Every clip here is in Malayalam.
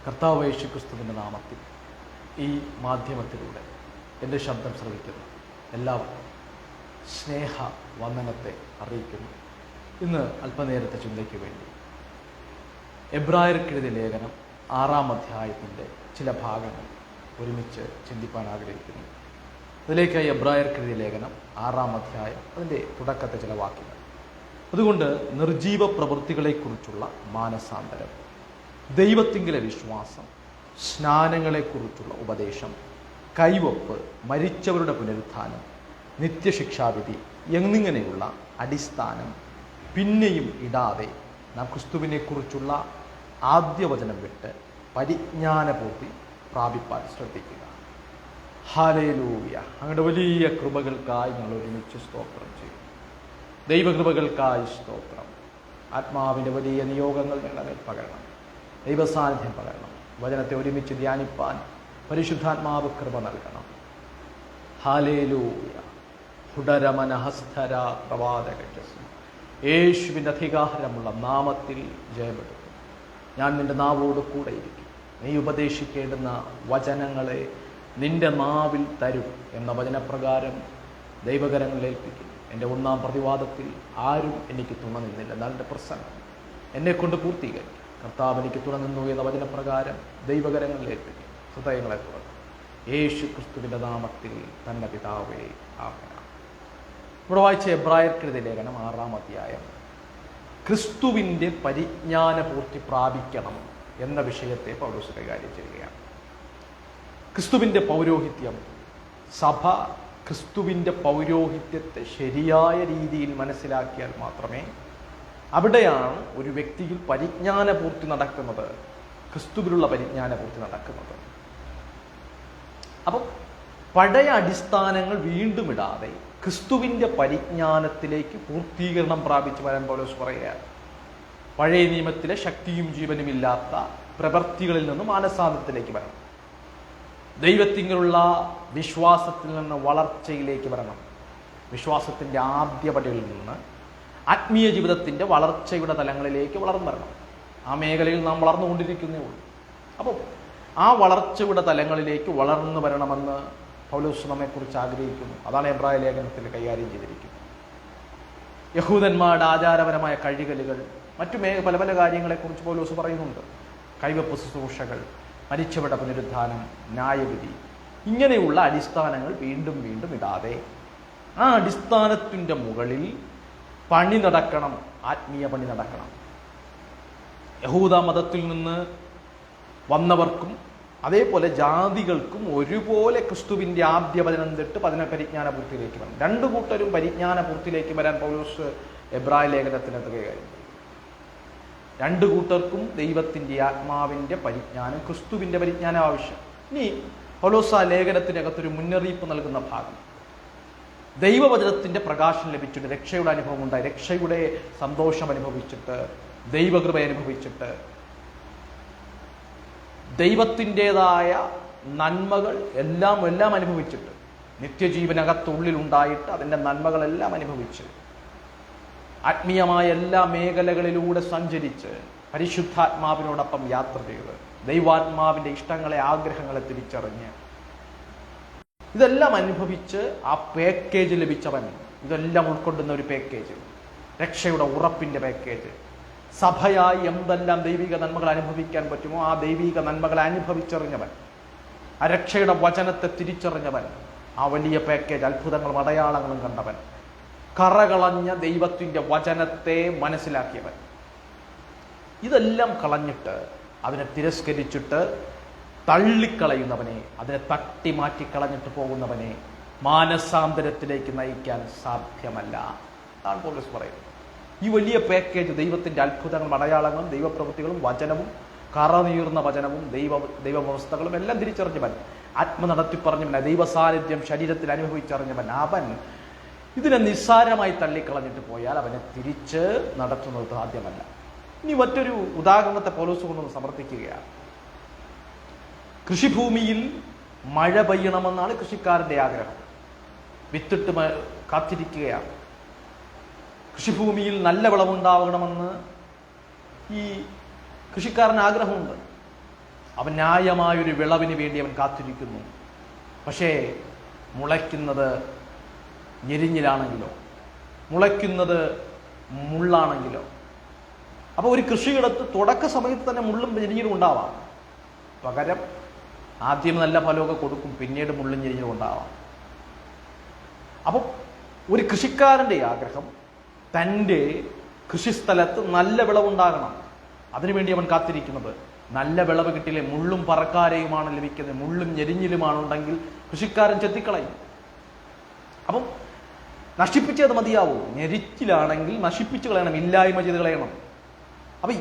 കർത്താവ് യേശുക്രിസ്തുവിൻ്റെ നാമത്തിൽ ഈ മാധ്യമത്തിലൂടെ എൻ്റെ ശബ്ദം ശ്രവിക്കുന്നു എല്ലാവർക്കും സ്നേഹ വന്ദനത്തെ അറിയിക്കുന്നു. ഇന്ന് അല്പനേരത്തെ ചിന്തയ്ക്ക് വേണ്ടി എബ്രായർക്കെഴുതിയ ലേഖനം 6-ാം അധ്യായത്തിൻ്റെ ചില ഭാഗങ്ങൾ ഒരുമിച്ച് ചിന്തിപ്പാൻ ആഗ്രഹിക്കുന്നു. അതിലേക്കായി എബ്രായർക്കെഴുതിയ ലേഖനം 6-ാം അധ്യായം, അതിൻ്റെ തുടക്കത്തെ ചില വാക്യങ്ങൾ. അതുകൊണ്ട് നിർജീവ പ്രവൃത്തികളെക്കുറിച്ചുള്ള മാനസാന്തരം, ദൈവത്തിങ്കിലെ വിശ്വാസം, സ്നാനങ്ങളെക്കുറിച്ചുള്ള ഉപദേശം, കൈവപ്പ്, മരിച്ചവരുടെ പുനരുത്ഥാനം, നിത്യശിക്ഷാവിധി എന്നിങ്ങനെയുള്ള അടിസ്ഥാനം പിന്നെയും ഇടാതെ നാം ക്രിസ്തുവിനെക്കുറിച്ചുള്ള ആദ്യവചനം വിട്ട് പരിജ്ഞാനപൂർത്തി പ്രാപിപ്പാൻ ശ്രദ്ധിക്കുക. ഹല്ലേലൂയ. അങ്ങയുടെ വലിയ കൃപകൾക്കായി ഞങ്ങൾ ഒരുമിച്ച് സ്തോത്രം ചെയ്യും. ദൈവകൃപകൾക്കായി സ്തോത്രം. ആത്മാവിൻ്റെ വലിയ നിയോഗങ്ങൾ ഞങ്ങളെ പകരണം, ദൈവസാന്നിധ്യം പകരണം. വചനത്തെ ഒരുമിച്ച് ധ്യാനിപ്പാൻ പരിശുദ്ധാത്മാവ് കൃപ നൽകണം. ഹല്ലേലൂയ. ഹുഡരമനഹസ്തര പ്രവാദകജസ്, യേശുവിൻ്റെ അധികാരമുള്ള നാമത്തിൽ ജയമെടുക്കും. ഞാൻ നിൻ്റെ നാവോട് കൂടെ ഇരിക്കും. നീ ഉപദേശിക്കേണ്ടുന്ന വചനങ്ങളെ നിൻ്റെ നാവിൽ തരും എന്ന വചനപ്രകാരം ദൈവകരങ്ങളിൽ ഏൽപ്പിക്കും. എൻ്റെ 1-ാം പ്രതിവാദത്തിൽ ആരും എനിക്ക് തുണ നിന്നില്ല, എന്നാൽ എൻ്റെ പ്രസംഗം എന്നെക്കൊണ്ട് പൂർത്തീകരിക്കും. കർത്താവ് എനിക്ക് തുണ നിന്നു എന്ന വചനപ്രകാരം ദൈവകരങ്ങളിൽ ഏൽപ്പിക്കും. ഹൃദയങ്ങളെ തുറക്കും. യേശു ക്രിസ്തുവിൻ്റെ നാമത്തിൽ തന്നെ പിതാവേ, ആമേൻ. ഇവിടെ വായിച്ച എബ്രായർക്കെഴുതിയ ലേഖനം 6-ാം അധ്യായം ക്രിസ്തുവിൻ്റെ പരിജ്ഞാനപൂർത്തി പ്രാപിക്കണം എന്ന വിഷയത്തെ പൗലോസ് കൈകാര്യം ചെയ്യുകയാണ്. ക്രിസ്തുവിൻ്റെ പൗരോഹിത്യം, സഭ ക്രിസ്തുവിൻ്റെ പൗരോഹിത്യത്തെ ശരിയായ രീതിയിൽ മനസ്സിലാക്കിയാൽ മാത്രമേ അവിടെയാണ് ഒരു വ്യക്തിയിൽ പരിജ്ഞാനപൂർത്തി നടക്കുന്നത്, ക്രിസ്തുവിലുള്ള പരിജ്ഞാനപൂർത്തി നടക്കുന്നത്. അപ്പം പഴയ അടിസ്ഥാനങ്ങൾ വീണ്ടും ഇടാതെ ക്രിസ്തുവിൻ്റെ പരിജ്ഞാനത്തിലേക്ക് പൂർത്തീകരണം പ്രാപിച്ച് വരാൻ പൗലോസ് പറയുകയാണ്. പഴയ നിയമത്തിലെ ശക്തിയും ജീവനുമില്ലാത്ത പ്രവൃത്തികളിൽ നിന്ന് മാനസാന്തരത്തിലേക്ക് വരണം. ദൈവത്തിലുള്ള വിശ്വാസത്തിൽ നിന്ന് വളർച്ചയിലേക്ക് വരണം. വിശ്വാസത്തിൻ്റെ ആദ്യപടികളിൽ നിന്ന് ആത്മീയ ജീവിതത്തിൻ്റെ വളർച്ചയുടെ തലങ്ങളിലേക്ക് വളർന്നു വരണം. ആ മേഖലയിൽ നാം വളർന്നുകൊണ്ടിരിക്കുന്നേ ഉള്ളൂ. അപ്പോൾ ആ വളർച്ചയുടെ തലങ്ങളിലേക്ക് വളർന്നു വരണമെന്ന് പൗലോസ് നമ്മെക്കുറിച്ച് ആഗ്രഹിക്കുന്നു. അതാണ് എബ്രായ ലേഖനത്തിൽ കൈകാര്യം ചെയ്തിരിക്കുന്നത്. യഹൂദന്മാരുടെ ആചാരപരമായ കഴികലുകൾ, മറ്റു പല പല കാര്യങ്ങളെക്കുറിച്ച് പൗലോസ് പറയുന്നുണ്ട്. കൈവപ്പ് ശുശ്രൂഷകൾ, മരിച്ചവരുടെ പുനരുത്ഥാനം, ന്യായവിധി, ഇങ്ങനെയുള്ള അടിസ്ഥാനങ്ങൾ വീണ്ടും വീണ്ടും ഇടാതെ ആ അടിസ്ഥാനത്തിൻ്റെ മുകളിൽ പണി നടക്കണം, ആത്മീയ പണി നടക്കണം. യഹൂദ മതത്തിൽ നിന്ന് വന്നവർക്കും അതേപോലെ ജാതികൾക്കും ഒരുപോലെ ക്രിസ്തുവിൻ്റെ ആദ്യവചനം തൊട്ട് പരിജ്ഞാനപൂർത്തിയിലേക്ക് വരണം. രണ്ടു കൂട്ടരും പരിജ്ഞാനപൂർത്തിയിലേക്ക് വരാൻ പൗലോസ് എബ്രായ ലേഖനത്തിനകത്ത് കൈകാര്യം ചെയ്യും. രണ്ടു കൂട്ടർക്കും ദൈവത്തിൻ്റെ ആത്മാവിൻ്റെ പരിജ്ഞാനം, ക്രിസ്തുവിൻ്റെ പരിജ്ഞാനം ആവശ്യം. ഇനി പൗലോസ് ആ ലേഖനത്തിനകത്തൊരു മുന്നറിയിപ്പ് നൽകുന്ന ഭാഗം, ദൈവവചനത്തിൻ്റെ പ്രകാശം ലഭിച്ചിട്ട് രക്ഷയുടെ അനുഭവം ഉണ്ടായി, രക്ഷയുടെ സന്തോഷം അനുഭവിച്ചിട്ട്, ദൈവകൃപ അനുഭവിച്ചിട്ട്, ദൈവത്തിൻ്റെതായ നന്മകൾ എല്ലാം അനുഭവിച്ചിട്ട്, നിത്യജീവനകത്തുള്ളിലുണ്ടായിട്ട് അതിൻ്റെ നന്മകളെല്ലാം അനുഭവിച്ച്, ആത്മീയമായ എല്ലാ മേഖലകളിലൂടെ സഞ്ചരിച്ച്, പരിശുദ്ധാത്മാവിനോടൊപ്പം യാത്ര ചെയ്ത്, ദൈവാത്മാവിൻ്റെ ഇഷ്ടങ്ങളെ, ആഗ്രഹങ്ങളെ തിരിച്ചറിഞ്ഞ്, ഇതെല്ലാം അനുഭവിച്ച് ആ പാക്കേജ് ലഭിച്ചവൻ, ഇതെല്ലാം ഉൾക്കൊള്ളുന്ന ഒരു പാക്കേജ്, രക്ഷയുടെ ഉറപ്പിൻ്റെ പാക്കേജ്, സഭയായി എന്തെല്ലാം ദൈവിക നന്മകൾ അനുഭവിക്കാൻ പറ്റുമോ ആ ദൈവിക നന്മകളെ അനുഭവിച്ചറിഞ്ഞവൻ, ആ രക്ഷയുടെ വചനത്തെ തിരിച്ചറിഞ്ഞവൻ, ആ വലിയ പാക്കേജ്, അത്ഭുതങ്ങളും അടയാളങ്ങളും കണ്ടവൻ, കറകളഞ്ഞ ദൈവത്തിൻ്റെ വചനത്തെ മനസ്സിലാക്കിയവൻ, ഇതെല്ലാം കളഞ്ഞിട്ട് അതിനെ തിരസ്കരിച്ചിട്ട് തള്ളിക്കളയുന്നവനെ, അതിനെ തട്ടി മാറ്റിക്കളഞ്ഞിട്ട് പോകുന്നവനെ മാനസാന്തരത്തിലേക്ക് നയിക്കാൻ സാധ്യമല്ല. അതാണ് പൗലോസ് പറയുന്നത്. ഈ വലിയ പാക്കേജ്, ദൈവത്തിൻ്റെ അത്ഭുതങ്ങളും അടയാളങ്ങളും ദൈവപ്രവൃത്തികളും വചനവും, കറനീർന്ന വചനവും, ദൈവവ്യവസ്ഥകളും എല്ലാം തിരിച്ചറിഞ്ഞവൻ, ആത്മ നടത്തിപ്പറഞ്ഞവൻ, ദൈവസാന്നിധ്യം ശരീരത്തിൽ അനുഭവിച്ചറിഞ്ഞവൻ, അവൻ ഇതിനെ നിസ്സാരമായി തള്ളിക്കളഞ്ഞിട്ട് പോയാൽ അവനെ തിരിച്ച് നടത്തുന്നത് സാധ്യമല്ല. ഇനി മറ്റൊരു ഉദാഹരണത്തെ പൗലോസ് കൊണ്ടൊന്ന് സമർത്ഥിക്കുകയാണ്. കൃഷിഭൂമിയിൽ മഴ പെയ്യണമെന്നാണ് കൃഷിക്കാരൻ്റെ ആഗ്രഹം. വിത്തിട്ട് കാത്തിരിക്കുകയാണ്. കൃഷിഭൂമിയിൽ നല്ല വിളവുണ്ടാവണമെന്ന് ഈ കൃഷിക്കാരന് ആഗ്രഹമുണ്ട്. അവൻ ന്യായമായൊരു വിളവിന് വേണ്ടി അവൻ കാത്തിരിക്കുന്നു. പക്ഷേ മുളയ്ക്കുന്നത് ഞെരിഞ്ഞിലാണെങ്കിലോ, മുളയ്ക്കുന്നത് മുള്ളാണെങ്കിലോ? അപ്പോൾ ഒരു കൃഷിയിടത്ത് തുടക്ക സമയത്ത് തന്നെ മുള്ളും ഞെരിഞ്ഞിലും ഉണ്ടാവാം. പകരം ആദ്യം നല്ല ഫലമൊക്കെ കൊടുക്കും, പിന്നീട് മുള്ളും ഞെരിഞ്ഞിലും ഉണ്ടാവാം. അപ്പം ഒരു കൃഷിക്കാരൻ്റെ ആഗ്രഹം തൻ്റെ കൃഷിസ്ഥലത്ത് നല്ല വിളവുണ്ടാകണം. അതിനുവേണ്ടി അവൻ കാത്തിരിക്കുന്നത്. നല്ല വിളവ് കിട്ടിയില്ലേ, മുള്ളും പറക്കാരയുമാണ് ലഭിക്കുന്നത്, മുള്ളും ഞെരിഞ്ഞിലുമാണുണ്ടെങ്കിൽ കൃഷിക്കാരൻ ചെത്തിക്കളയും. അപ്പം നശിപ്പിച്ചത് മതിയാവൂ. ഞെരിച്ചിലാണെങ്കിൽ നശിപ്പിച്ചു കളയണം, ഇല്ലായ്മ ചെയ്ത് കളയണം. അപ്പം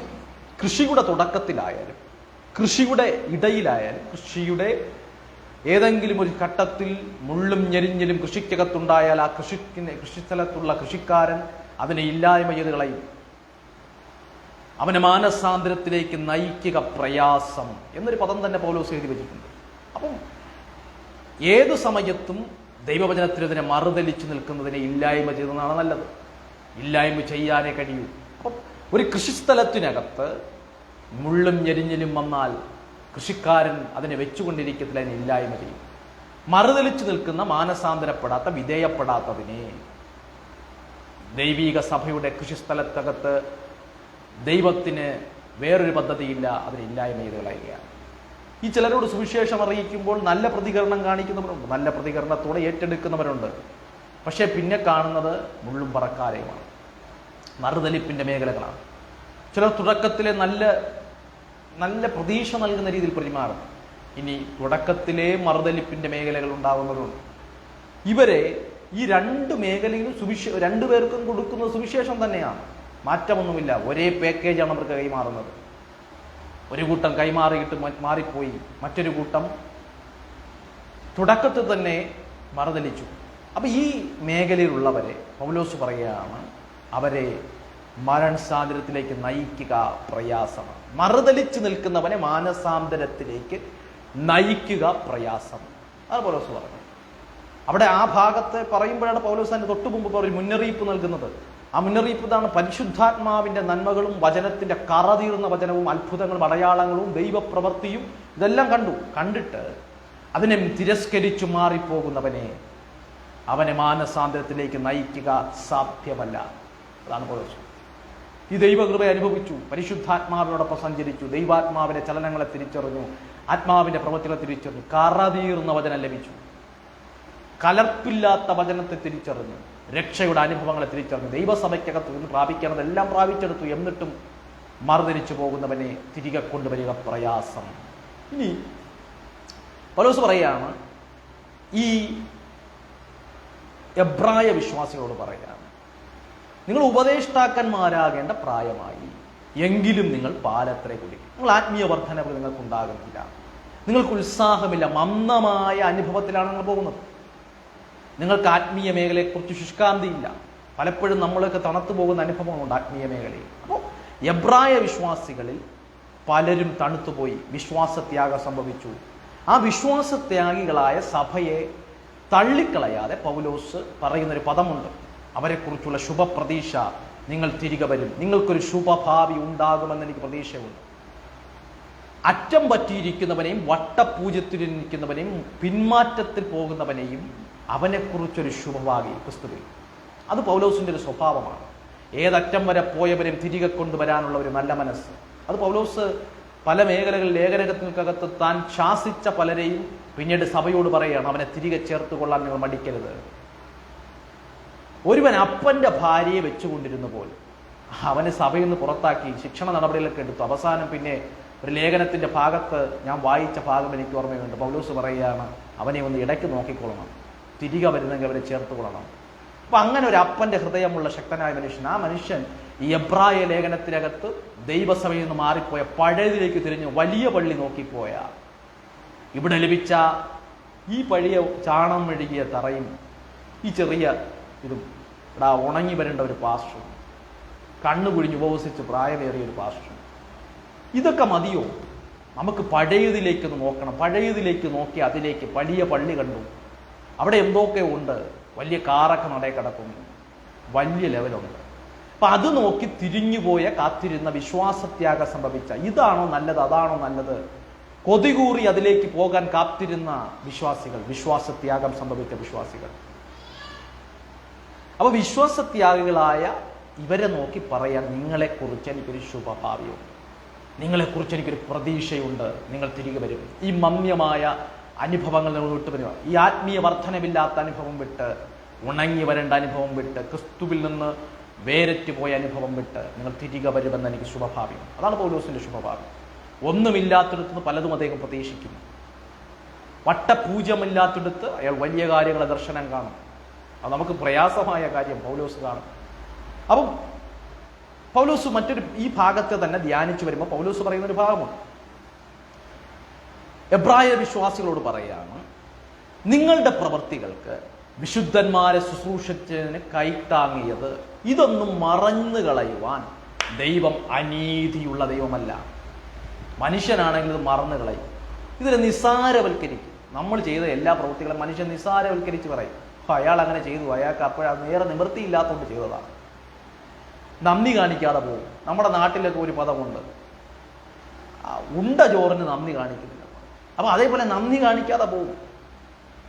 കൃഷിയുടെ തുടക്കത്തിലായാലും കൃഷിയുടെ ഇടയിലായാലും കൃഷിയുടെ ഏതെങ്കിലും ഒരു ഘട്ടത്തിൽ മുള്ളും ഞെരിഞ്ഞിലും കൃഷിക്കകത്തുണ്ടായാൽ ആ കൃഷിസ്ഥലത്തുള്ള കൃഷിക്കാരൻ അതിനെ ഇല്ലായ്മ ചെയ്ത് കളയും. അവനെ മാനസാന്തരത്തിലേക്ക് നയിക്കുക പ്രയാസം എന്നൊരു പദം തന്നെ പൗലോസ് എഴുതി വെച്ചിട്ടുണ്ട്. അപ്പം ഏതു സമയത്തും ദൈവവചനത്തിനെതിരെ മറുതലിച്ചു നിൽക്കുന്നതിനെ ഇല്ലായ്മ ചെയ്യുന്നതാണ് നല്ലത്. ഇല്ലായ്മ ചെയ്യാനേ കഴിയൂ. അപ്പം ഒരു കൃഷിസ്ഥലത്തിനകത്ത് മുള്ളും ഞെരിഞ്ഞിലും വന്നാൽ കൃഷിക്കാരൻ അതിനെ വെച്ചുകൊണ്ടിരിക്കത്തില്ല, അതിനെ ഇല്ലായ്മ ചെയ്യും. മറുതലിച്ചു നിൽക്കുന്ന, മാനസാന്തരപ്പെടാത്ത, വിധേയപ്പെടാത്തതിനെ ദൈവീക സഭയുടെ കൃഷിസ്ഥലത്തകത്ത് ദൈവത്തിന് വേറൊരു പദ്ധതിയില്ല, അതിനെ ഇല്ലായ്മ ചെയ്ത് കളയുകയാണ്. ഈ ചിലരോട് സുവിശേഷം അറിയിക്കുമ്പോൾ നല്ല പ്രതികരണം കാണിക്കുന്നവരുണ്ട്, നല്ല പ്രതികരണത്തോടെ ഏറ്റെടുക്കുന്നവരുണ്ട്. പക്ഷേ പിന്നെ കാണുന്നത് മുള്ളും പറക്കാരയുമാണ്, മറുതലിപ്പിൻ്റെ മേഖലകളാണ്. ചിലർ തുടക്കത്തിലെ നല്ല പ്രതീക്ഷ നൽകുന്ന രീതിയിൽ പെരുമാറും. ഇനി തുടക്കത്തിലെ മറുതലിപ്പിൻ്റെ മേഖലകൾ ഉണ്ടാകുന്നതുണ്ട്. ഇവരെ ഈ രണ്ട് മേഖലയിലും രണ്ടുപേർക്കും കൊടുക്കുന്നത് സുവിശേഷം തന്നെയാണ്, മാറ്റമൊന്നുമില്ല. ഒരേ പാക്കേജാണ് അവർക്ക് കൈമാറുന്നത്. ഒരു കൂട്ടം കൈമാറിയിട്ട് മാറിപ്പോയി, മറ്റൊരു കൂട്ടം തുടക്കത്തിൽ തന്നെ മറുതലിച്ചു. അപ്പൊ ഈ മേഖലയിലുള്ളവരെ പൗലോസ് പറയുകയാണ്, അവരെ മാനസാന്തരത്തിലേക്ക് നയിക്കുക പ്രയാസമാണ്. മറുതലിച്ചു നിൽക്കുന്നവനെ മാനസാന്തരത്തിലേക്ക് നയിക്കുക പ്രയാസം. അത് പൗലോസ് പറഞ്ഞു. അവിടെ ആ ഭാഗത്തെ പറയുമ്പോഴാണ് പൗലോസ് അതിന് തൊട്ടു മുമ്പ് ഒരു മുന്നറിയിപ്പ് നൽകുന്നത്. ആ മുന്നറിയിപ്പ് ഇതാണ്: പരിശുദ്ധാത്മാവിന്റെ നന്മകളും വചനത്തിന്റെ കറതീർന്ന വചനവും അത്ഭുതങ്ങളും അടയാളങ്ങളും ദൈവപ്രവൃത്തിയും ഇതെല്ലാം കണ്ടിട്ട് അതിനെ തിരസ്കരിച്ചു മാറിപ്പോകുന്നവനെ അവനെ മാനസാന്തരത്തിലേക്ക് നയിക്കുക സാധ്യമല്ല. അതാണ് പൗലോസ്. ഈ ദൈവകൃപ അനുഭവിച്ചു, പരിശുദ്ധാത്മാവിനോടൊപ്പം സഞ്ചരിച്ചു, ദൈവാത്മാവിന്റെ ചലനങ്ങളെ തിരിച്ചറിഞ്ഞു, ആത്മാവിന്റെ പ്രവൃത്തികളെ തിരിച്ചറിഞ്ഞു, കറതീർന്ന വചനം ലഭിച്ചു, കലർപ്പില്ലാത്ത വചനത്തെ തിരിച്ചറിഞ്ഞു, രക്ഷയുടെ അനുഭവങ്ങളെ തിരിച്ചറിഞ്ഞു, ദൈവസഭയ്ക്കകത്ത് നിന്ന് പ്രാപിക്കേണ്ടതെല്ലാം പ്രാപിച്ചെടുത്തു. എന്നിട്ടും മറുതിരിച്ചു പോകുന്നവനെ തിരികെ കൊണ്ടുവരിക പ്രയാസം. ഇനി പൗലോസ് പറയുകയാണ്, ഈ എബ്രായ വിശ്വാസികളോട് പറയുകയാണ്, നിങ്ങൾ ഉപദേഷ്ടാക്കന്മാരാകേണ്ട പ്രായമായി, എങ്കിലും നിങ്ങൾ പാലത്രേ കുടിക്കും. നിങ്ങൾ ആത്മീയ വർധനവ് നിങ്ങൾക്കുണ്ടാകുന്നില്ല, നിങ്ങൾക്ക് ഉത്സാഹമില്ല, മന്ദമായ അനുഭവത്തിലാണ് നിങ്ങൾ പോകുന്നത്. നിങ്ങൾക്ക് ആത്മീയ മേഖലയെക്കുറിച്ച് ശുഷ്കാന്തിയില്ല. പലപ്പോഴും നമ്മളൊക്കെ തണുത്തു പോകുന്ന അനുഭവങ്ങളുണ്ട് ആത്മീയ മേഖലയിൽ. അപ്പോൾ എബ്രായ വിശ്വാസികളിൽ പലരും തണുത്തുപോയി, വിശ്വാസത്യാഗം സംഭവിച്ചു. ആ വിശ്വാസത്യാഗികളായ സഭയെ തള്ളിക്കളയാതെ പൗലോസ് പറയുന്നൊരു പദമുണ്ട്. അവരെക്കുറിച്ചുള്ള ശുഭപ്രതീക്ഷ, നിങ്ങൾ തിരികെ വരും, നിങ്ങൾക്കൊരു ശുഭഭാവി ഉണ്ടാകുമെന്ന് എനിക്ക് പ്രതീക്ഷയുണ്ട്. അറ്റം പറ്റിയിരിക്കുന്നവനെയും വട്ടപൂജ്യത്തിലിരിക്കുന്നവനെയും പിന്മാറ്റത്തിൽ പോകുന്നവനെയും അവനെക്കുറിച്ചൊരു ശുഭഭാവി ക്രിസ്തുവിൽ. അത് പൗലോസിൻ്റെ ഒരു സ്വഭാവമാണ്. ഏതറ്റം വരെ പോയവരെയും തിരികെ കൊണ്ടുവരാനുള്ള ഒരു നല്ല മനസ്സ്. അത് പൗലോസ് പല മേഖലകളിൽ ലേഖനകത്തിനകത്ത് താൻ ശാസിച്ച പലരെയും പിന്നീട് സഭയോട് പറയുകയാണ്, അവനെ തിരികെ ചേർത്ത് കൊള്ളാൻ നിങ്ങൾ മടിക്കരുത്. ഒരുവൻ അപ്പൻ്റെ ഭാര്യയെ വെച്ചുകൊണ്ടിരുന്ന പോലെ അവനെ സഭയിൽ നിന്ന് പുറത്താക്കി ശിക്ഷണ നടപടികളൊക്കെ എടുത്തു. അവസാനം പിന്നെ ഒരു ലേഖനത്തിൻ്റെ ഭാഗത്ത് ഞാൻ വായിച്ച ഭാഗം എനിക്ക് ഓർമ്മയുണ്ട്. പൗലോസ് പറയുകയാണ്, അവനെ ഒന്ന് ഇടയ്ക്ക് നോക്കിക്കൊള്ളണം, തിരികെ വരുന്നെങ്കിൽ അവരെ ചേർത്ത് കൊള്ളണം. അപ്പം അങ്ങനെ ഒരു അപ്പൻ്റെ ഹൃദയമുള്ള ശക്തനായ മനുഷ്യൻ, ആ മനുഷ്യൻ ഈ എബ്രായ ലേഖനത്തിനകത്ത് ദൈവസഭയിൽ നിന്ന് മാറിപ്പോയ പഴയതിലേക്ക് തിരിഞ്ഞ് വലിയ പള്ളി നോക്കിപ്പോയ, ഇവിടെ ലഭിച്ച ഈ പഴയ ചാണം മെഴുകിയ തറയും ഈ ചെറിയ ഇതും ഇവിടെ ഉണങ്ങി വരേണ്ട ഒരു പാസ്റ്ററും, കണ്ണുകുഴിഞ്ഞ് ഉപവസിച്ച് പ്രായമേറിയ ഒരു പാസ്റ്ററും, ഇതൊക്കെ മതിയോ? നമുക്ക് പഴയതിലേക്കൊന്ന് നോക്കണം. പഴയതിലേക്ക് നോക്കി അതിലേക്ക് വലിയ പള്ളി കണ്ടു, അവിടെ എന്തൊക്കെ ഉണ്ട്, വലിയ കാറൊക്കെ നടയിൽ കിടക്കുന്നു, വലിയ ലെവലുണ്ട്. അപ്പം അത് നോക്കി തിരിഞ്ഞുപോയ കാത്തിരുന്ന വിശ്വാസത്യാഗം സംഭവിച്ച, ഇതാണോ നല്ലത്, അതാണോ നല്ലത് കൊതികൂറി അതിലേക്ക് പോകാൻ കാത്തിരുന്ന വിശ്വാസികൾ, വിശ്വാസത്യാഗം സംഭവിച്ച വിശ്വാസികൾ. അപ്പൊ വിശ്വാസത്യാഗികളായ ഇവരെ നോക്കി പറയാൻ, നിങ്ങളെക്കുറിച്ച് എനിക്കൊരു ശുഭഭാവിയുണ്ട്, നിങ്ങളെക്കുറിച്ച് എനിക്കൊരു പ്രതീക്ഷയുണ്ട്, നിങ്ങൾ തിരികെ വരും. ഈ മമ്യമായ അനുഭവങ്ങൾ നിങ്ങൾ വിട്ടു വരിക, ഈ ആത്മീയ വർധനമില്ലാത്ത അനുഭവം വിട്ട്, ഉണങ്ങി വരേണ്ട അനുഭവം വിട്ട്, ക്രിസ്തുവിൽ നിന്ന് വേരറ്റ് പോയ അനുഭവം വിട്ട് നിങ്ങൾ തിരികെ വരുമെന്ന് എനിക്ക് ശുഭഭാവിയുണ്ട്. അതാണ് പൗലോസിന്റെ ശുഭഭാവി. ഒന്നുമില്ലാത്തിടത്തുനിന്ന് പലതും അദ്ദേഹം പ്രതീക്ഷിക്കുന്നു. വട്ടപൂജ്യമില്ലാത്തിടത്ത് അയാൾ വലിയ കാര്യങ്ങളെ ദർശനം കാണും. അത് നമുക്ക് പ്രയാസമായ കാര്യം പൗലോസ് കാണും. അപ്പം പൗലോസ് ഈ ഭാഗത്തെ തന്നെ ധ്യാനിച്ചു വരുമ്പോൾ പൗലോസ് പറയുന്ന ഒരു ഭാഗമുണ്ട്. എബ്രായ വിശ്വാസികളോട് പറയാണ്, നിങ്ങളുടെ പ്രവൃത്തികൾക്ക് വിശുദ്ധന്മാരെ ശുശ്രൂഷിച്ചതിന് കൈത്താങ്ങിയത് ഇതൊന്നും മറന്നു കളയുവാൻ ദൈവം അനീതിയുള്ള ദൈവമല്ല. മനുഷ്യനാണെങ്കിൽ ഇത് മറന്നു കളയും, ഇതിനെ നിസ്സാരവൽക്കരിക്കും. നമ്മൾ ചെയ്ത എല്ലാ പ്രവൃത്തികളും മനുഷ്യൻ നിസ്സാരവൽക്കരിച്ച് പറയും, അയാൾ അങ്ങനെ ചെയ്തു, അയാൾക്ക് അപ്പോഴാ നേരെ നിവൃത്തിയില്ലാത്തതുകൊണ്ട് ചെയ്തതാണ്. നന്ദി കാണിക്കാതെ പോകും. നമ്മുടെ നാട്ടിലൊക്കെ ഒരു പദമുണ്ട്, ഉണ്ട ചോറിന് നന്ദി കാണിക്കുന്നില്ല. അപ്പൊ അതേപോലെ നന്ദി കാണിക്കാതെ പോകും.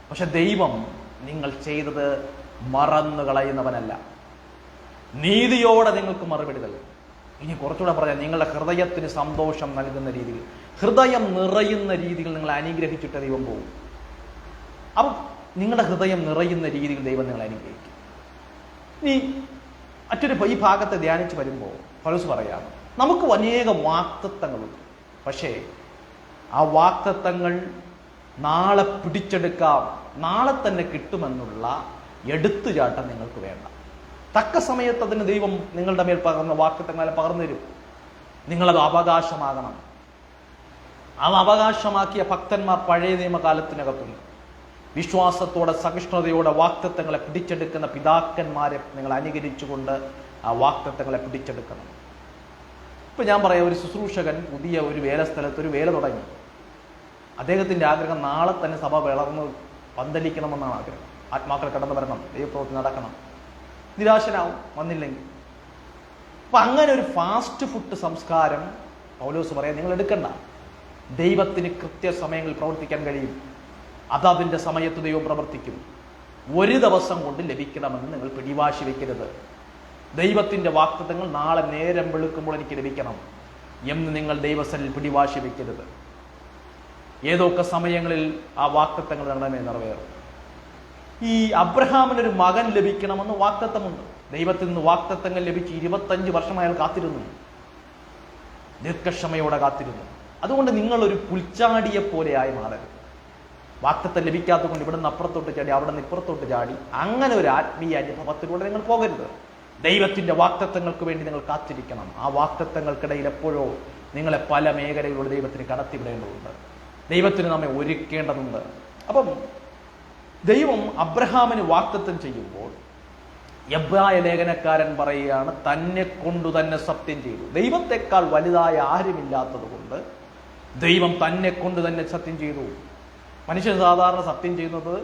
പക്ഷെ ദൈവം നിങ്ങൾ ചെയ്തത് മറന്നു കളയുന്നവനല്ല, നീതിയോടെ നിങ്ങൾക്ക് മറുപടി നൽകും. ഇനി കുറച്ചുകൂടെ പറഞ്ഞാൽ, നിങ്ങളുടെ ഹൃദയത്തിന് സന്തോഷം നൽകുന്ന രീതിയിൽ, ഹൃദയം നിറയുന്ന രീതിയിൽ നിങ്ങൾ അനുഗ്രഹിച്ചിട്ട് ദൈവം പോകും. അപ്പം നിങ്ങളുടെ ഹൃദയം നിറയുന്ന രീതിയിൽ ദൈവം നിങ്ങളെ അനുഗ്രഹിക്കും. ഇനി ഈ ഭാഗത്തെ ധ്യാനിച്ച് വരുമ്പോൾ പൗലോസ് പറയാണ്, നമുക്ക് അനേകം വാഗ്ദത്തങ്ങളുണ്ട്. പക്ഷേ ആ വാഗ്ദത്തങ്ങൾ നാളെ പിടിച്ചെടുക്കാം, നാളെ തന്നെ കിട്ടുമെന്നുള്ള എടുത്തുചാട്ടം നിങ്ങൾക്ക് വേണ്ട. തക്ക സമയത്ത് അതിന് ദൈവം നിങ്ങളുടെ മേൽ പകർന്ന വാഗ്ദത്തങ്ങളെ പകർന്നു തരും. നിങ്ങളത് അവകാശമാകണം. അത് അവകാശമാക്കിയ ഭക്തന്മാർ പഴയ നിയമകാലത്തിനകത്തുണ്ട്. വിശ്വാസത്തോടെ സഹിഷ്ണുതയോടെ വാഗ്ദത്തങ്ങളെ പിടിച്ചെടുക്കുന്ന പിതാക്കന്മാരെ നിങ്ങൾ അനുകരിച്ചുകൊണ്ട് ആ വാഗ്ദത്തങ്ങളെ പിടിച്ചെടുക്കണം. ഇപ്പൊ ഞാൻ പറയാം, ഒരു ശുശ്രൂഷകൻ പുതിയ ഒരു വേലസ്ഥലത്ത് ഒരു വേല തുടങ്ങി. അദ്ദേഹത്തിന്റെ ആഗ്രഹം നാളെ തന്നെ സഭ വളർന്ന് പന്തലിക്കണമെന്നാണ് ആഗ്രഹം. ആത്മാക്കൾ കടന്നു വരണം, ദൈവപ്രവൃത്തി നടക്കണം. നിരാശനാവും വന്നില്ലെങ്കിൽ. അപ്പൊ അങ്ങനെ ഒരു ഫാസ്റ്റ് ഫുഡ് സംസ്കാരം പൗലോസ് പറയാൻ നിങ്ങൾ എടുക്കണ്ട. ദൈവത്തിന് കൃത്യസമയങ്ങളിൽ പ്രവർത്തിക്കാൻ കഴിയും. അതതിൻ്റെ സമയത്ത് ദൈവം പ്രവർത്തിക്കും. ഒരു ദിവസം കൊണ്ട് ലഭിക്കണമെന്ന് നിങ്ങൾ പിടിവാശി വെക്കരുത്. ദൈവത്തിൻ്റെ വാഗ്ദത്തങ്ങൾ നാളെ നേരം വെളുക്കുമ്പോൾ എനിക്ക് ലഭിക്കണം എന്ന് നിങ്ങൾ ദൈവസനിൽ പിടിവാശി വെക്കരുത്. ഏതൊക്കെ സമയങ്ങളിൽ ആ വാഗ്ദത്തങ്ങൾ നിറവേറും. ഈ അബ്രഹാമിനൊരു മകൻ ലഭിക്കണമെന്ന് വാഗ്ദത്തമുണ്ട്. ദൈവത്തിൽ നിന്ന് വാഗ്ദത്തങ്ങൾ ലഭിച്ച് 25 വർഷം അയാൾ കാത്തിരുന്നു, ദീർഘക്ഷമയോടെ കാത്തിരുന്നു. അതുകൊണ്ട് നിങ്ങളൊരു പുൽച്ചാടിയെ പോലെയായി മാറരുത്. വാഗ്ദത്തം ലഭിക്കാത്തത് കൊണ്ട് ഇവിടെ നിന്ന് അപ്പുറത്തോട്ട് ചാടി, അവിടെ നിന്ന് ഇപ്പുറത്തോട്ട് ചാടി, അങ്ങനെ ഒരു ആത്മീയ അനുഭവത്തിലൂടെ നിങ്ങൾ പോകരുത്. ദൈവത്തിന്റെ വാഗ്ദത്തങ്ങൾക്ക് വേണ്ടി നിങ്ങൾ കാത്തിരിക്കണം. ആ വാഗ്ദത്തങ്ങൾക്കിടയിൽ എപ്പോഴോ നിങ്ങളെ പല മേഖലയിലൂടെ ദൈവത്തിന് കടത്തിവിടേണ്ടതുണ്ട്. ദൈവത്തിന് നമ്മെ ഒരുക്കേണ്ടതുണ്ട്. അപ്പം ദൈവം അബ്രഹാമിന് വാഗ്ദത്തം ചെയ്യുമ്പോൾ എബ്രായ ലേഖനക്കാരൻ പറയുകയാണ്, തന്നെ കൊണ്ടു തന്നെ സത്യം ചെയ്തു. ദൈവത്തെക്കാൾ വലുതായ ആരുമില്ലാത്തത് കൊണ്ട് ദൈവം തന്നെ കൊണ്ട് തന്നെ സത്യം ചെയ്തു. മനുഷ്യൻ സാധാരണ സത്യം ചെയ്യുന്നത്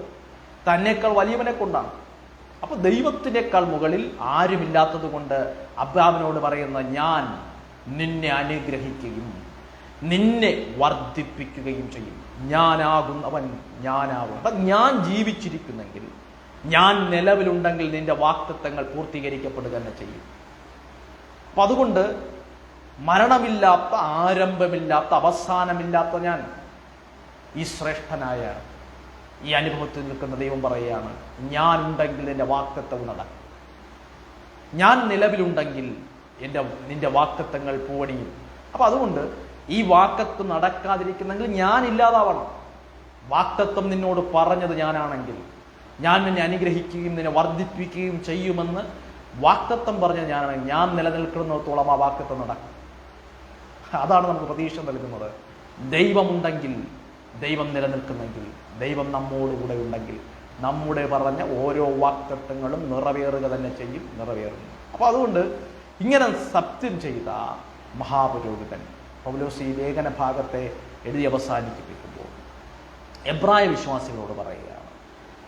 തന്നെക്കാൾ വലിയവനെ കൊണ്ടാണ്. അപ്പൊ ദൈവത്തിനേക്കാൾ മുകളിൽ ആരുമില്ലാത്തത് കൊണ്ട് അബ്രഹാമിനോട് പറയുന്ന, ഞാൻ നിന്നെ അനുഗ്രഹിക്കുകയും നിന്നെ വർദ്ധിപ്പിക്കുകയും ചെയ്യും. ഞാനാകുന്നവൻ ഞാനാകും. അപ്പൊ ഞാൻ ജീവിച്ചിരിക്കുന്നെങ്കിൽ, ഞാൻ നിലവിലുണ്ടെങ്കിൽ നിന്റെ വാഗ്ദത്തങ്ങൾ പൂർത്തീകരിക്കപ്പെടുക തന്നെ ചെയ്യും. അപ്പൊ അതുകൊണ്ട് മരണമില്ലാത്ത, ആരംഭമില്ലാത്ത, അവസാനമില്ലാത്ത ഞാൻ, ഈ ശ്രേഷ്ഠനായ ഈ അനുഭവത്തിൽ നിൽക്കുന്ന ദൈവം പറയുകയാണ്, ഞാൻ ഉണ്ടെങ്കിൽ നിന്റെ വാഗ്ദത്തം നടക്കും. ഞാൻ നിലവിലുണ്ടെങ്കിൽ നിന്റെ വാഗ്ദത്തങ്ങൾ പൂവണിയും. അപ്പൊ അതുകൊണ്ട് ഈ വാഗ്ദത്തം നടക്കാതിരിക്കുന്നെങ്കിൽ ഞാൻ ഇല്ലാതാവണം. വാഗ്ദത്തം നിന്നോട് പറഞ്ഞത് ഞാനാണെങ്കിൽ, ഞാൻ നിന്നെ അനുഗ്രഹിക്കുകയും നിന്നെ വർദ്ധിപ്പിക്കുകയും ചെയ്യുമെന്ന് വാഗ്ദത്തം പറഞ്ഞത് ഞാനാണെങ്കിൽ, ഞാൻ നിലനിൽക്കുന്നിടത്തോളം ആ വാഗ്ദത്തം നടക്കും. അതാണ് നമുക്ക് പ്രതീക്ഷ നൽകുന്നത്. ദൈവമുണ്ടെങ്കിൽ, ദൈവം നിലനിൽക്കുന്നെങ്കിൽ, ദൈവം നമ്മോടുകൂടെ ഉണ്ടെങ്കിൽ, നമ്മുടെ പറഞ്ഞ ഓരോ വാഗ്ദത്തങ്ങളും നിറവേറുക തന്നെ ചെയ്യും, നിറവേറുന്നു. അപ്പൊ അതുകൊണ്ട് ഇങ്ങനെ സത്യം ചെയ്ത മഹാപുരോഹിതൻ പൗലോസ് ഈ ലേഖന ഭാഗത്തെ എഴുതി അവസാനിപ്പിക്കുമ്പോൾ എബ്രായ വിശ്വാസികളോട് പറയുകയാണ്,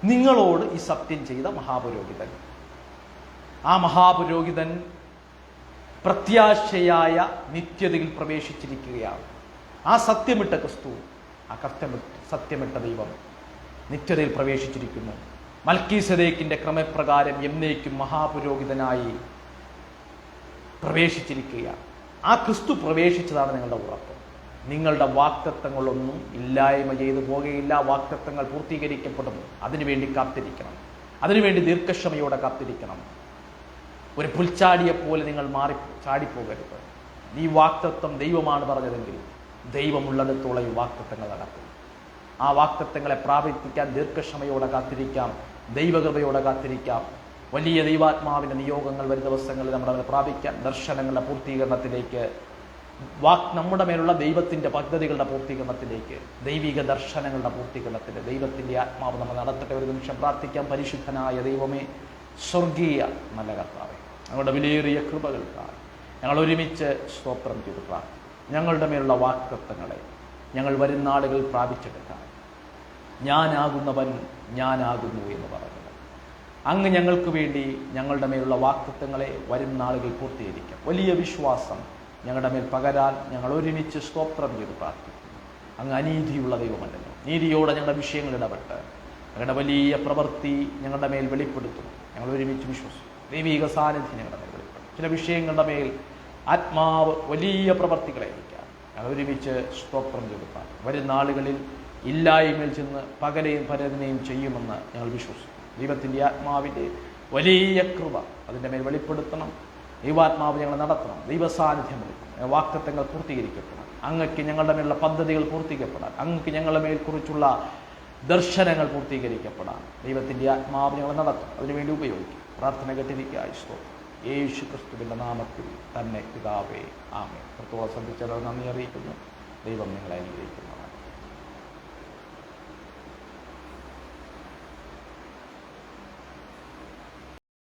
നിങ്ങളോട് ഈ സത്യം ചെയ്ത മഹാപുരോഹിതൻ, ആ മഹാപുരോഹിതൻ പ്രത്യാശയായ നിത്യതയിൽ പ്രവേശിച്ചിരിക്കുകയാണ്. ആ സത്യമിട്ട ക്രിസ്തു, ആ സത്യമിട്ട ദൈവം നിത്യതയിൽ പ്രവേശിച്ചിരിക്കുന്നു. മൽക്കീസദേക്കിന്റെ ക്രമപ്രകാരം എന്നേക്കും മഹാപുരോഹിതനായി പ്രവേശിച്ചിരിക്കുകയാണ്. ആ ക്രിസ്തു പ്രവേശിച്ചതാണ് നിങ്ങളുടെ ഉറപ്പ്. നിങ്ങളുടെ വാഗ്ദത്തങ്ങളൊന്നും ഇല്ലായ്മ ചെയ്തു പോകുകയില്ല. വാഗ്ദത്തങ്ങൾ പൂർത്തീകരിക്കപ്പെടുന്നു. അതിനുവേണ്ടി കാത്തിരിക്കണം. അതിനുവേണ്ടി ദീർഘക്ഷമയോടെ കാത്തിരിക്കണം. ഒരു പുൽച്ചാടിയെപ്പോലെ നിങ്ങൾ ചാടിപ്പോകരുത്. ഈ വാഗ്ദത്തം ദൈവമാണ് പറഞ്ഞതെങ്കിൽ ദൈവമുള്ളിടത്തോളം ഈ വാഗ്ദത്തങ്ങൾ നടക്കും. ആ വാഗ്ദത്തങ്ങളെ പ്രാപിക്കാൻ ദീർഘക്ഷമയോടെ കാത്തിരിക്കാം, ദൈവകൃപയോടെ കാത്തിരിക്കാം. വലിയ ദൈവാത്മാവിൻ്റെ നിയോഗങ്ങൾ വരും ദിവസങ്ങളിൽ നമ്മളവരെ പ്രാപിക്കാൻ, ദർശനങ്ങളുടെ പൂർത്തീകരണത്തിലേക്ക്, നമ്മുടെ മേലുള്ള ദൈവത്തിൻ്റെ പദ്ധതികളുടെ പൂർത്തീകരണത്തിലേക്ക്, ദൈവിക ദർശനങ്ങളുടെ പൂർത്തീകരണത്തിന് ദൈവത്തിൻ്റെ ആത്മാവ് നമ്മൾ നടത്തട്ടെ. ഒരു നിമിഷം പ്രാർത്ഥിക്കാം. പരിശുദ്ധനായ ദൈവമേ, സ്വർഗീയ നല്ല കർത്താവേ, ഞങ്ങളുടെ വിലയേറിയ കൃപകൾക്കായി ഞങ്ങൾ ഒരുമിച്ച് സ്തോത്രം ചെയ്ത് പ്രാർത്ഥിക്കും. ഞങ്ങളുടെ മേലുള്ള വാഗ്ദത്തങ്ങളെ ഞങ്ങൾ വരും നാളുകൾ പ്രാപിച്ചെടുക്കാൻ, ഞാനാകുന്നവൻ ഞാനാകുന്നു എന്ന് പറഞ്ഞത് അങ്ങ് ഞങ്ങൾക്ക് വേണ്ടി ഞങ്ങളുടെ മേലുള്ള വാഗ്ദത്തങ്ങളെ വരും നാളുകൾ പൂർത്തീകരിക്കാം. വലിയ വിശ്വാസം ഞങ്ങളുടെ മേൽ പകരാൻ ഞങ്ങൾ ഒരുമിച്ച് സ്തോത്രം ചെയ്ത് പ്രാർത്ഥിക്കും. അങ്ങ് അനീതിയുള്ള ദൈവമല്ലല്ലോ. നീതിയോടെ ഞങ്ങളുടെ വിഷയങ്ങൾ ഇടപെട്ട് ഞങ്ങളുടെ വലിയ പ്രവൃത്തി ഞങ്ങളുടെ മേൽ വെളിപ്പെടുത്തുന്നു. ഞങ്ങൾ ഒരുമിച്ച് വിശ്വസിക്കും. ദൈവിക സാന്നിധ്യം ഞങ്ങളുടെ മേൽ വെളിപ്പെടുത്തും. ചില വിഷയങ്ങളുടെ മേൽ ആത്മാവ് വലിയ പ്രവർത്തികളായിരിക്കാം. ഞങ്ങൾ ഒരുമിച്ച് സ്തോത്രം ചെയ്ത് പ്രാർത്ഥിക്കും. വരും നാളുകളിൽ ഇല്ലായ്മയിൽ ചെന്ന് പകരെയും പരതിനെയും ചെയ്യുമെന്ന് ഞങ്ങൾ വിശ്വസിക്കും. ദൈവത്തിൻ്റെ ആത്മാവിൻ്റെ വലിയ കൃപ അതിൻ്റെ മേൽ വെളിപ്പെടുത്തണം. ദൈവാത്മാവ് ഞങ്ങൾ നടത്തണം. ദൈവസാന്നിധ്യം എടുക്കണം. വാഗ്ദത്തങ്ങൾ പൂർത്തീകരിക്കപ്പെടാൻ, അങ്ങക്ക് ഞങ്ങളുടെ മേലുള്ള പദ്ധതികൾ പൂർത്തീകരിക്കപ്പെടാൻ, അങ്ങക്ക് ഞങ്ങളുടെ മേൽ കുറിച്ചുള്ള ദർശനങ്ങൾ പൂർത്തീകരിക്കപ്പെടാൻ ദൈവത്തിൻ്റെ ആത്മാവ് ഞങ്ങൾ നടത്തും. അതിനുവേണ്ടി ഉപയോഗിക്കും. പ്രാർത്ഥന കേട്ടിരിക്കുക. സ്തോത്രം. യേശു ക്രിസ്തുവിൻ്റെ നാമത്തിൽ തന്നെ പിതാവേ, ആമേൻ. പ്രത്യേകം ശ്രദ്ധിച്ചത് നന്ദി അറിയിക്കുന്നു. ദൈവം നിങ്ങളെ അനുഗ്രഹിക്കുന്നു.